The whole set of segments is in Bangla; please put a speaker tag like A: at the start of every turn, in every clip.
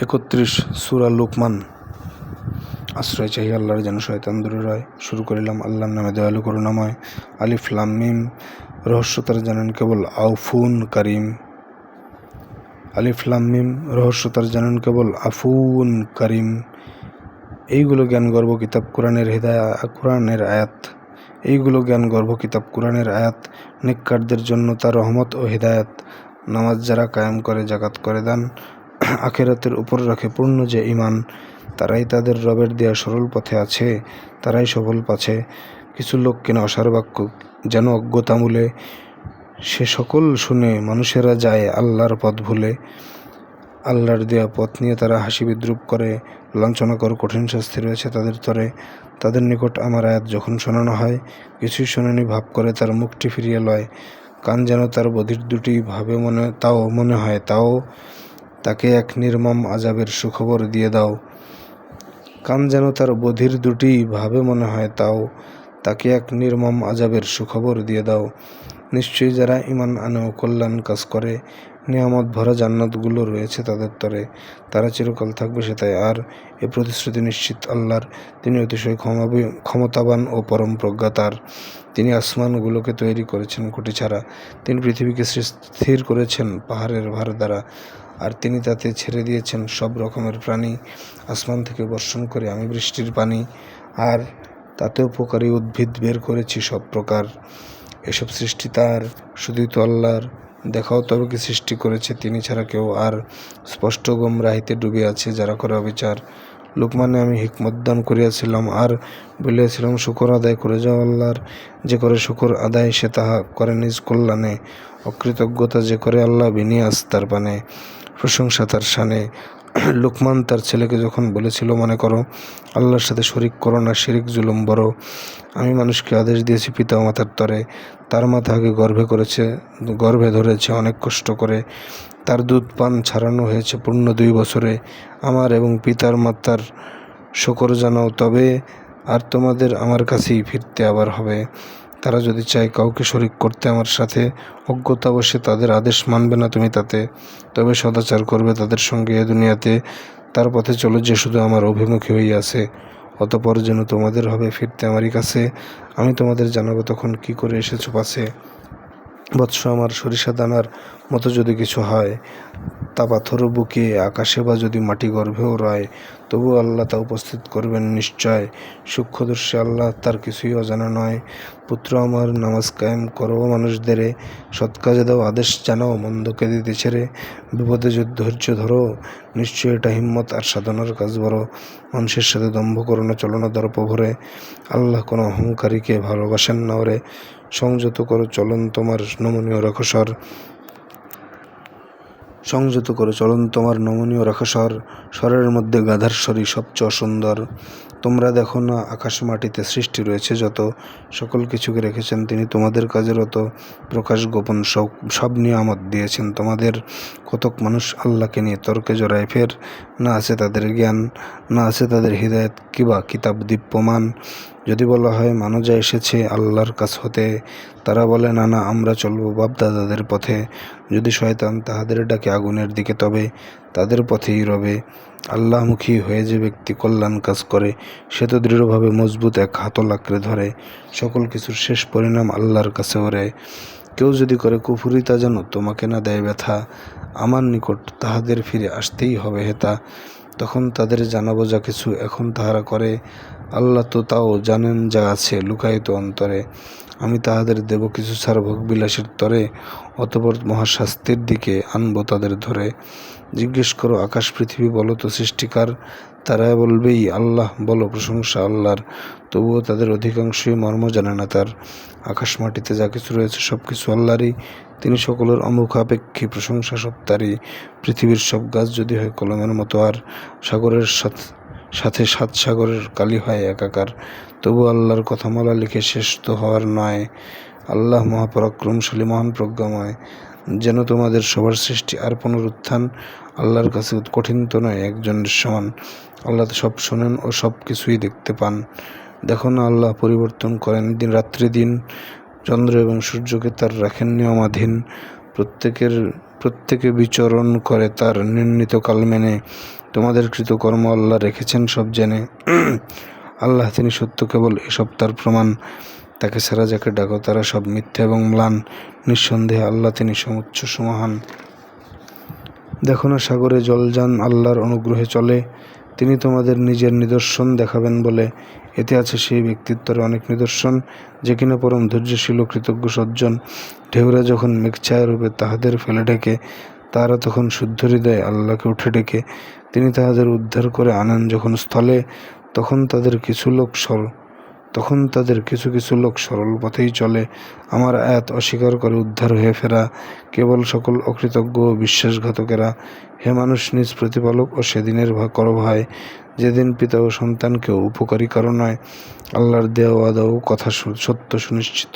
A: 31 সূরা লোকমান। আশ্রয় চাহি আল্লাহর, যেন শয়তান দূরে রয়। শুরু করিলাম আল্লাহর নামে, দয়ালু করুণাময়। আলিফ লাম মিম। রহস্য তারা জানেন কেবল আউফুন কারিম। আলিফ লাম মিম। রহস্য তারা জানেন কেবল আফুন কারিম। এইগুলো জ্ঞানগর্ভ কিতাব কোরআনের আয়াত। এইগুলো জ্ঞানগর্ভ কিতাব কোরআনের আয়াত। নেককারদের জন্য তার রহমত ও হিদায়াত। নামাজ যারা কায়েম করে, জাকাত করে দান, আখিরাতের উপর রাখে পূর্ণ যে ঈমান, তারাই তাদের রবের দেয়া সরল পথে আছে, তারাই সফল পাছে। কিছু লোক কিনা অসার বাক্য যেন অজ্ঞতামূলে, সে সকল শুনে মানুষেরা যায় আল্লাহর পথ ভুলে। আল্লাহর দেয়া পথ নিয়ে তারা হাসি বিদ্রুপ করে, লাঞ্ছনাকর কঠিন শাস্তি রয়েছে তাদের তরে। তাদের নিকট আমার আয়াত যখন শোনানো হয়, কিছুই শোনেনি ভাব করে তার মুখটি ফিরিয়ে লয়। কান যেন তার বধির দুটি ভাবে মনে হয় তাও, তাকে এক নির্মম আযাবের সুখবর দিয়ে দাও। কান যেন তার বধির দুটি ভাবে মনে হয় তাও, তাকে এক নির্মম আযাবের সুখবর দিয়ে দাও। নিশ্চয়ই যারা ঈমান আনে ও কল্যাণ কাজ করে, নিয়ামত ভরা জান্নাতগুলো রয়েছে তাদের তরে, তারা চিরকাল থাকবে সেটাই। আর এ প্রতিশ্রুতি নিশ্চিত আল্লাহর, তিনি অতিশয় ক্ষমতাবান ও পরম প্রজ্ঞাতার। তিনি আসমানগুলোকে তৈরি করেছেন খুঁটি ছাড়া, তিনি পৃথিবীকে স্থির করেছেন পাহাড়ের ভার দ্বারা, আর তিনি তাতে ছেড়ে দিয়েছেন সব রকমের প্রাণী। আসমান থেকে বর্ষণ করে আমি বৃষ্টির পানি, আর তাতে উপকারী উদ্ভিদ বের করেছি সব প্রকার। এসব সৃষ্টি তার, শুধুই তো আল্লাহর। দেখাও তবে কি সৃষ্টি করেছে তিনি ছাড়া কেউ আর? স্পষ্ট গোমরাহিতে ডুবে আছে যারা করে অবিচার। লোকমানে আমি হিকমত দান করিয়াছিলাম, আর বলিয়াছিলাম শুকর আদায় করে যাও আল্লাহর। যে করে শুকর আদায় সে তাহা করে নিজ কল্যাণে, অকৃতজ্ঞতা যে করে আল্লাহ বিনিয়াস তার পানে। প্রশংসা তার শানে। লোকমান তার ছেলেকে যখন বলেছিল, মনে করো আল্লাহর সাথে শরিক করো না, শিরিক জুলুম বড়। আমি মানুষকে আদেশ দিয়েছি পিতা ও মাতার তরে, তার মাথা আগে গর্ভে ধরেছে অনেক কষ্ট করে, তার দুধ পান ছাড়ানো হয়েছে পূর্ণ 2 বছরে। আমার এবং পিতার মাতার শকর জানাও তবে, আর তোমাদের আমার কাছেই ফিরতে আবার হবে। তারা যদি চায় কাউকে শরিক করতে আমার সাথে, অজ্ঞতাবশে তাদের আদেশ মানবে না তুমি তাতে। তবে সদাচার করবে তাদের সঙ্গে এ দুনিয়াতে, তার পথে চলো যে শুধু আমার অভিমুখী হইয়াছে। অতঃপর যেন তোমাদের হবে ফিরতে আমারই কাছে, আমি তোমাদের জানাবো তখন কি করে এসেছো পাছে। বৎস আমার, সরিষা দানার মতো যদি কিছু হয়, তা পাথর বুকে আকাশে বা যদি মাটি গর্ভেও রয়, তবু আল্লাহ তা উপস্থিত করবেন নিশ্চয়। সূক্ষ্মদর্শী আল্লাহ, তার কিছুই অজানা নয়। পুত্র আমার, নামাজ কায়েম করো মানুষদেরে, সৎ কাজে দাও আদেশ জানাও, মন্দকে দিতে ছেড়ে। বিপদে ধৈর্য ধরো, নিশ্চয় এটা হিম্মত আর সাধনার কাজ বড়। মানুষের সাথে দম্ভ করো না, চলো না দর্প ভরে। আল্লাহ কোনো অহংকারীকে ভালোবাসেন না ওরে। সংযত করো চলন তোমার নমনীয় রাখসর, সংযত করো চলন তোমার নমনীয় রাখসর। স্বরের মধ্যে গাধার স্বরই সবচেয়ে অসুন্দর। তোমরা দেখো না আকাশ মাটিতে সৃষ্টি রয়েছে যত, সকল কিছুকে রেখেছেন তিনি তোমাদের কাজেরত। প্রকাশ গোপন সব নিয়ামত দিয়েছেন তোমাদের। কতক মানুষ আল্লাহকে নিয়ে তর্কে জড়ায় ফের, না আছে তাদের জ্ঞান, না আছে তাদের হিদায়াত কিবা কিতাব দীপ্যমান। যদি বলা হয় মানজা এসেছে আল্লাহর কাছ হতে, তারা বলে না না, আমরা চলব বাপদাদাদের পথে। যদি শয়তান তাহাদের ডাকে আগুনের দিকে, তবে তাদের পথেই রবে। আল্লাহমুখী হয়ে যে ব্যক্তি কল্যাণ কাজ করে, সে তো দৃঢ়ভাবে মজবুত এক হাতল আঁকড়ে ধরে। সকল কিছুর শেষ পরিণাম আল্লাহর কাছে ওরে। কেউ যদি করে কুফুরি, তা যেন তোমাকে না দেয় ব্যথা। আমার নিকট তাহাদের ফিরে আসতেই হবে হেতা। তখন তাদের জানাবো যা কিছু এখন তাহারা করে, আল্লাহ তো তাও জানেন যা আছে লুকায়িত অন্তরে। আমি তাহাদের দেব কিছু ছাড় ভোগবিলাসের তরে, অতঃপর মহাশাস্তির দিকে আনব তাদের ধরে। জিজ্ঞেস করো আকাশ পৃথিবী, বলো তো সৃষ্টিকার, তারা বলবেই আল্লাহ, বলো প্রশংসা আল্লাহর। তবুও তাদের অধিকাংশই মর্ম জানে না তার। আকাশ মাটিতে যা কিছু রয়েছে সব কিছু আল্লাহরই, তিনি সকলের অমুখাপেক্ষী, প্রশংসা সব তারই। পৃথিবীর সব গাছ যদি হয় কলমের মতো, আর সাগরের সাথে 7 সাগরের কালি হয় একাকার, তবু আল্লাহর কথা মালা লিখে শেষ তো হওয়ার নয়। আল্লাহ মহাপরাক্রমশালী, মহান প্রজ্ঞাময়। যেন তোমাদের সবার সৃষ্টি আর পুনরুত্থান আল্লাহর কাছে কঠিন তো নয় একজনের সমান। আল্লাহ তো সব শোনেন ও সব কিছুই দেখতে পান। দেখো না আল্লাহ পরিবর্তন করেন রাত্রি দিন, চন্দ্র এবং সূর্যকে তার রাখেন নিয়মাধীন। প্রত্যেকের প্রত্যেকে বিচরণ করে তার নির্ণীত কাল মেনে। তোমাদের কৃতকর্ম আল্লাহ রেখেছেন সব জেনে। আল্লাহ তিনি সত্য, কেবল এসব তার প্রমাণ। তাকে ছাড়া যাকে ডাকো তারা সব মিথ্যা এবং ম্লান। নিঃসন্দেহে আল্লাহ তিনি সমুচ্চ সমহান। দেখো না সাগরে জলযান আল্লাহর অনুগ্রহে চলে, তিনি তোমাদের নিজের নিদর্শন দেখাবেন বলে। এতে আছে সেই ব্যক্তিত্বের অনেক নিদর্শন, যে কিনা পরম ধৈর্যশীল ও কৃতজ্ঞ সজ্জন। ঢেউরা যখন মেঘছায়া রূপে তাহাদের ফেলে ঢেকে, তারা তখন শুদ্ধ হৃদয়ে আল্লাহকে উঠে ডেকে। তিনি তাহাদের উদ্ধার করে আনেন যখন স্থলে, তখন তাদের কিছু কিছু লোক সরল পথেই চলে। আমার আয়াত অস্বীকার করে উদ্ধার হয়ে ফেরা কেবল সকল অকৃতজ্ঞ ও বিশ্বাসঘাতকেরা। হে মানুষ, নিজ প্রতিপালক ও সেদিনের কর ভয়, যেদিন পিতা ও সন্তানকেও উপকারী কারো নয়। আল্লাহর দেওয়া ওয়াদা ও কথা সত্য সুনিশ্চিত।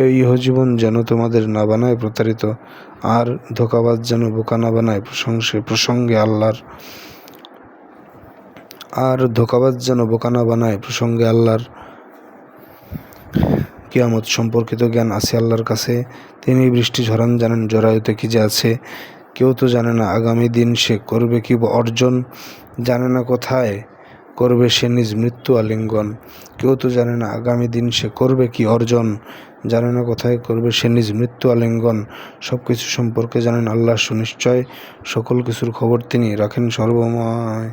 A: এই ইহজীবন যেন তোমাদের না বানায় প্রতারিত, আর ধোঁকাবাজ যেন বোকা না বানায় প্রসঙ্গে আল্লাহর। কিয়ামত সম্পর্কিত জ্ঞান আছে আল্লাহর কাছে। তিনি বৃষ্টি ঝরান, জানেন জরায়ুতে কি যে আছে। কেউ তো জানে না আগামী দিন সে করবে কি অর্জন, জানে না কোথায় করবে সে নিজ মৃত্যু আলিঙ্গন। কেউ তো জানে না আগামী দিন সে করবে কি অর্জন, জানে না কোথায় করবে সে নিজ মৃত্যু আলিঙ্গন। সব কিছু সম্পর্কে জানেন আল্লাহ সুনিশ্চয়, সকল কিছুর খবর তিনি রাখেন সর্বময়।